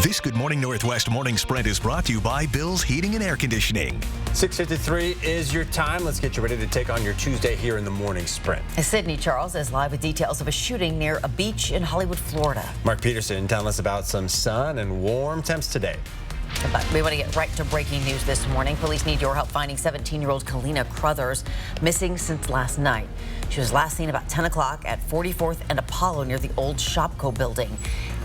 This Good Morning Northwest Morning Sprint is brought to you by Bill's Heating and Air Conditioning. 6:53 is your time. Let's get you ready to take on your Tuesday here in the Morning Sprint. Sydney Charles is live with details of a shooting near a beach in Hollywood, Florida. Mark Peterson telling us about some sun and warm temps today. But we want to get right to breaking news this morning. Police need your help finding 17-year-old Kalina Crothers, missing since last night. She was last seen about 10 o'clock at 44th and Apollo near the old Shopko building.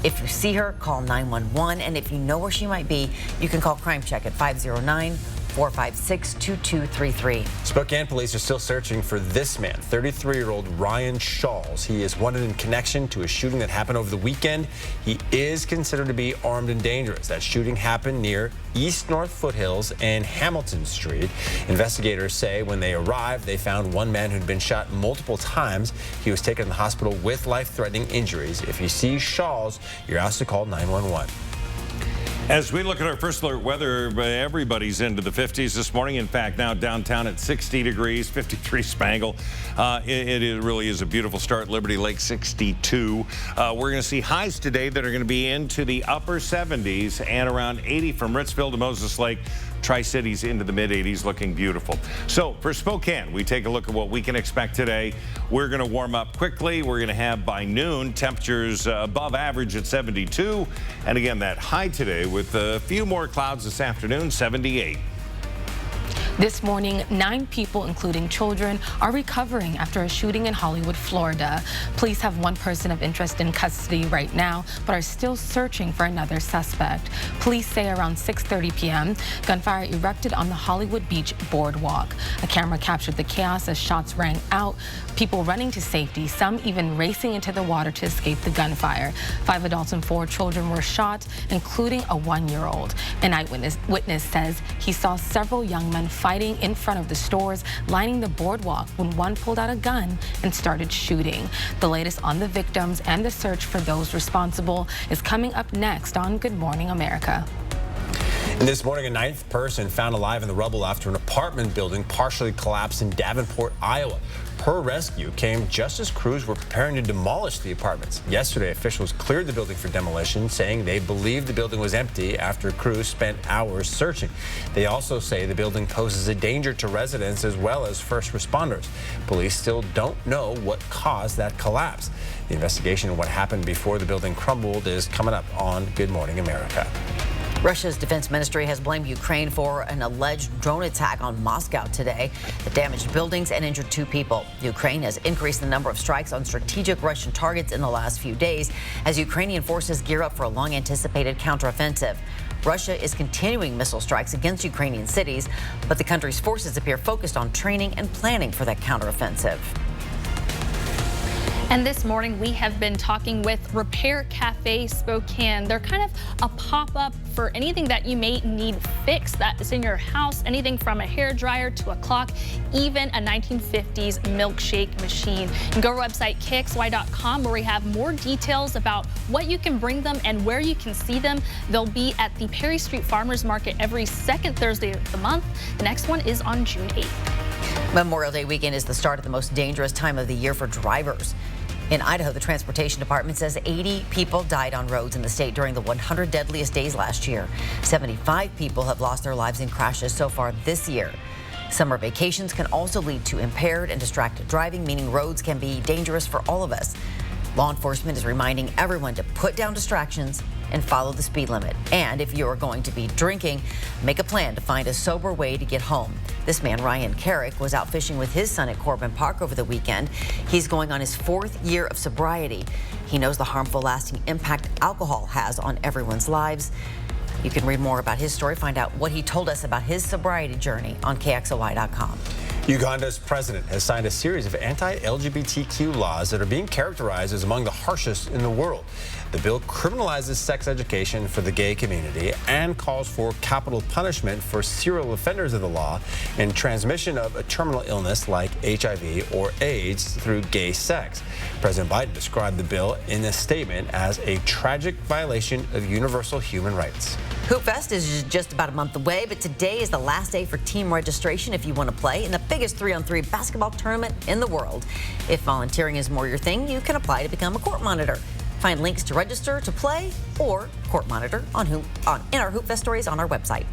If you see her, call 911. And if you know where she might be, you can call Crime Check at 509-456-2233. Spokane police are still searching for this man, 33-year-old Ryan Shawls. He is wanted in connection to a shooting that happened over the weekend. He is considered to be armed and dangerous. That shooting happened near East North Foothills and Hamilton Street. Investigators say when they arrived, they found one man who'd been shot multiple times. He was taken to the hospital with life-threatening injuries. If you see Shawls, you're asked to call 911. As we look at our first alert weather, everybody's into the 50s this morning. In fact, now downtown at 60 degrees, 53 Spangle. It really is a beautiful start. Liberty Lake 62. We're going to see highs today that are going to be into the upper 70s and around 80 from Ritzville to Moses Lake. Tri-Cities into the mid-80s, looking beautiful. So for Spokane, we take a look at what we can expect today. We're going to warm up quickly. We're going to have by noon temperatures above average at 72. And again, that high today with a few more clouds this afternoon, 78. This morning, 9 people, including children, are recovering after a shooting in Hollywood, Florida. Police have one person of interest in custody right now, but are still searching for another suspect. Police say around 6:30 p.m., gunfire erupted on the Hollywood Beach boardwalk. A camera captured the chaos as shots rang out, people running to safety, some even racing into the water to escape the gunfire. 5 adults and 4 children were shot, including a 1-year-old. An eyewitness says he saw several young men fighting in front of the stores lining the boardwalk when one pulled out a gun and started shooting. The latest on the victims and the search for those responsible is coming up next on Good Morning America. And this morning, a 9th person found alive in the rubble after an apartment building partially collapsed in Davenport, Iowa. Her rescue came just as crews were preparing to demolish the apartments. Yesterday, officials cleared the building for demolition, saying they believed the building was empty after crews spent hours searching. They also say the building poses a danger to residents as well as first responders. Police still don't know what caused that collapse. The investigation of what happened before the building crumbled is coming up on Good Morning America. Russia's defense ministry has blamed Ukraine for an alleged drone attack on Moscow today that damaged buildings and injured 2 people. Ukraine has increased the number of strikes on strategic Russian targets in the last few days as Ukrainian forces gear up for a long-anticipated counteroffensive. Russia is continuing missile strikes against Ukrainian cities, but the country's forces appear focused on training and planning for that counteroffensive. And this morning, we have been talking with Repair Cafe Spokane. They're kind of a pop-up for anything that you may need fixed that is in your house, anything from a hair dryer to a clock, even a 1950s milkshake machine. You can go to our website, kxy.com, where we have more details about what you can bring them and where you can see them. They'll be at the Perry Street Farmers Market every second Thursday of the month. The next one is on June 8th. Memorial Day weekend is the start of the most dangerous time of the year for drivers. In Idaho, the Transportation Department says 80 people died on roads in the state during the 100 deadliest days last year. 75 people have lost their lives in crashes so far this year. Summer vacations can also lead to impaired and distracted driving, meaning roads can be dangerous for all of us. Law enforcement is reminding everyone to put down distractions and follow the speed limit. And if you are going to be drinking, make a plan to find a sober way to get home. This man, Ryan Carrick, was out fishing with his son at Corbin Park over the weekend. He's going on his 4th year of sobriety. He knows the harmful, lasting impact alcohol has on everyone's lives. You can read more about his story, find out what he told us about his sobriety journey on KXLY.com. Uganda's president has signed a series of anti-LGBTQ laws that are being characterized as among the harshest in the world. The bill criminalizes sex education for the gay community and calls for capital punishment for serial offenders of the law and transmission of a terminal illness like HIV or AIDS through gay sex. President Biden described the bill in a statement as a tragic violation of universal human rights. Hoopfest is just about a month away, but today is the last day for team registration if you want to play in the biggest 3-on-3 basketball tournament in the world. If volunteering is more your thing, you can apply to become a court monitor. Find links to register, to play, or court monitor in our Hoop Fest stories on our website.